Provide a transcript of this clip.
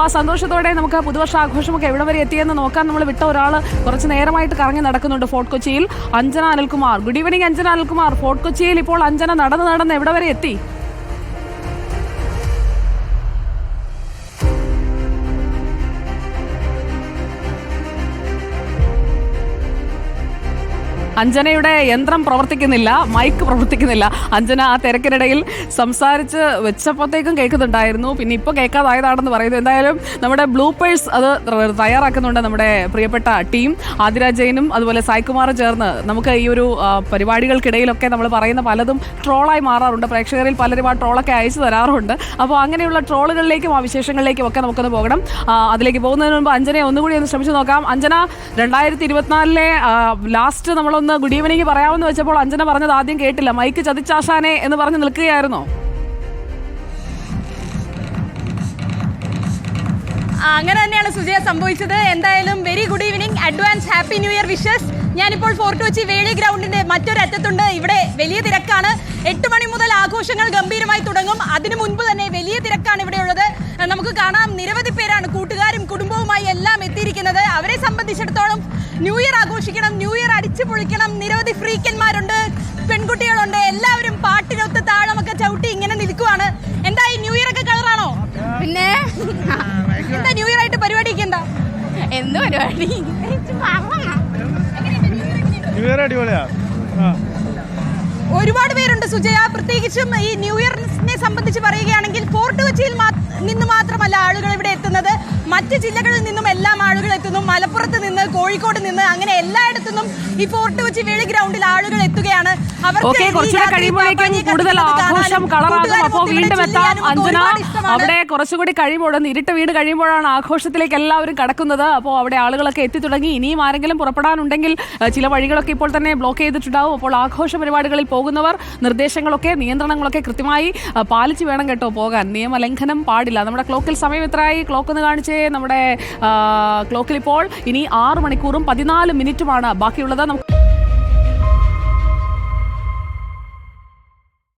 ആ സന്തോഷത്തോടെ നമുക്ക് പുതുവർഷ ആഘോഷമൊക്കെ എവിടെ വരെ എത്തിയെന്ന് നോക്കാൻ നമ്മൾ വിട്ട ഒരാൾ കുറച്ച് നേരമായിട്ട് കറങ്ങി നടക്കുന്നുണ്ട് ഫോർട്ട് കൊച്ചിയിൽ. Anjana Anilkumar. Good evening Anjana Anilkumar. Fort കൊച്ചിയിൽ ഇപ്പോൾ അഞ്ജന നടന്ന് എവിടെ വരെ എത്തി? അഞ്ജനയുടെ യന്ത്രം പ്രവർത്തിക്കുന്നില്ല, മൈക്ക് പ്രവർത്തിക്കുന്നില്ല. അഞ്ജന ആ തിരക്കിനിടയിൽ സംസാരിച്ച് വെച്ചപ്പോഴത്തേക്കും കേൾക്കുന്നുണ്ടായിരുന്നു, പിന്നെ ഇപ്പോൾ കേൾക്കാതായതാണെന്ന് പറയുന്നു. എന്തായാലും നമ്മുടെ ബ്ലൂപ്പേഴ്സ് അത് തയ്യാറാക്കുന്നുണ്ട് നമ്മുടെ പ്രിയപ്പെട്ട ടീം. ആതിര ജെയിനും അതുപോലെ സായ്കുമാറും ചേർന്ന് നമുക്ക് ഈ ഒരു പരിപാടികൾക്കിടയിലൊക്കെ നമ്മൾ പറയുന്ന പലതും ട്രോളായി മാറാറുണ്ട്. പ്രേക്ഷകരിൽ പലരും ആ ട്രോളൊക്കെ അയച്ചു തരാറുണ്ട്. അപ്പോൾ അങ്ങനെയുള്ള ട്രോളുകളിലേക്കും ആ വിശേഷങ്ങളിലേക്കും ഒക്കെ നമുക്കൊന്ന് പോകണം. അതിലേക്ക് പോകുന്നതിന് മുമ്പ് അഞ്ജനയെ ഒന്നുകൂടി ഒന്ന് ശ്രമിച്ചു നോക്കാം. അഞ്ജന, 2024 ലാസ്റ്റ് നമ്മളൊന്ന് ഗുഡ് ഈവനിങ് പറയാമെന്ന് വെച്ചപ്പോൾ അഞ്ജന പറഞ്ഞത് ആദ്യം കേട്ടില്ല. മൈക്ക് ചതിച്ചാശാനെ എന്ന് പറഞ്ഞ് നിൽക്കുകയായിരുന്നോ? അങ്ങനെ തന്നെയാണ് സുജയ സംഭവിച്ചത്. എന്തായാലും very good evening, advance happy new year wishes. ഞാനിപ്പോൾ ഫോർട്ട് കൊച്ചി വേളി ഗ്രൗണ്ടിന്റെ മറ്റൊരറ്റത്തുണ്ട്. ഇവിടെ വലിയ തിരക്കാണ്. 8 മണി മുതൽ ആഘോഷങ്ങൾ ഗംഭീരമായി തുടങ്ങും. അതിനു മുൻപ് തന്നെ വലിയ തിരക്കാണ് ഇവിടെ ഉള്ളത്. നമുക്ക് കാണാം, നിരവധി പേരാണ് കൂട്ടുകാരും കുടുംബവുമായി എല്ലാം എത്തിയിരിക്കുന്നത്. അവരെ സംബന്ധിച്ചിടത്തോളം ന്യൂ ഇയർ ആഘോഷിക്കണം, ന്യൂ ഇയർ അടിച്ചു പൊളിക്കണം. നിരവധി ഫ്രീക്കന്മാരുണ്ട്, പെൺകുട്ടികളുണ്ട്. എല്ലാവരും പാട്ടിനൊത്ത് താളമൊക്കെ ചവിട്ടി ഇങ്ങനെ നിൽക്കുവാണ്. എന്താ ഈ ന്യൂ ഇയർ ഒക്കെ കളറാണോ? പിന്നെ എന്താ ന്യൂ ഇയർ ആയിട്ട് പരിപാടിയൊക്കെ എന്താ? എന്ത് പരിപാടി? ഒരുപാട് പേരുണ്ട് സുജയ. പ്രത്യേകിച്ചും ഈ ന്യൂ ഇയറിനെ സംബന്ധിച്ച് പറയുകയാണെങ്കിൽ ഫോർട്ട് കൊച്ചിയിൽ നിന്ന് മാത്രമല്ല ആളുകൾ ഇവിടെ എത്തുന്നത്, മറ്റ് ജില്ലകളിൽ നിന്നും എല്ലാം ആളുകൾ എത്തുന്നു. മലപ്പുറത്ത് നിന്ന്, കോഴിക്കോട് നിന്ന്, അങ്ങനെ എല്ലായിടത്തു നിന്നും ഈ ഫോർട്ട് കൊച്ചി വേളി ഗ്രൗണ്ടിൽ ആളുകൾ എത്തുകയാണ്. കൂടുതൽ ആഘോഷം കളറാകും. അപ്പോൾ വീണ്ടും എത്താം അഞ്ജന. അവിടെ കുറച്ചുകൂടി കഴിയുമ്പോൾ, ഇരുട്ട് വീട് കഴിയുമ്പോഴാണ് ആഘോഷത്തിലേക്ക് എല്ലാവരും കടക്കുന്നത്. അപ്പോൾ അവിടെ ആളുകളൊക്കെ എത്തി തുടങ്ങി. ഇനിയും ആരെങ്കിലും പുറപ്പെടാനുണ്ടെങ്കിൽ ചില വഴികളൊക്കെ ഇപ്പോൾ തന്നെ ബ്ലോക്ക് ചെയ്തിട്ടുണ്ടാവും. അപ്പോൾ ആഘോഷ പരിപാടികളിൽ പോകുന്നവർ നിർദ്ദേശങ്ങളൊക്കെ, നിയന്ത്രണങ്ങളൊക്കെ കൃത്യമായി പാലിച്ച് വേണം കേട്ടോ പോകാൻ. നിയമലംഘനം പാടില്ല. നമ്മുടെ ക്ലോക്കിൽ സമയം എത്രയായി? ക്ലോക്ക് ഒന്ന് കാണിച്ചേ. നമ്മുടെ ക്ലോക്കിൽ ഇപ്പോൾ ഇനി 6 മണിക്കൂറും 14 മിനിറ്റുമാണ് ബാക്കിയുള്ളത്. നമുക്ക്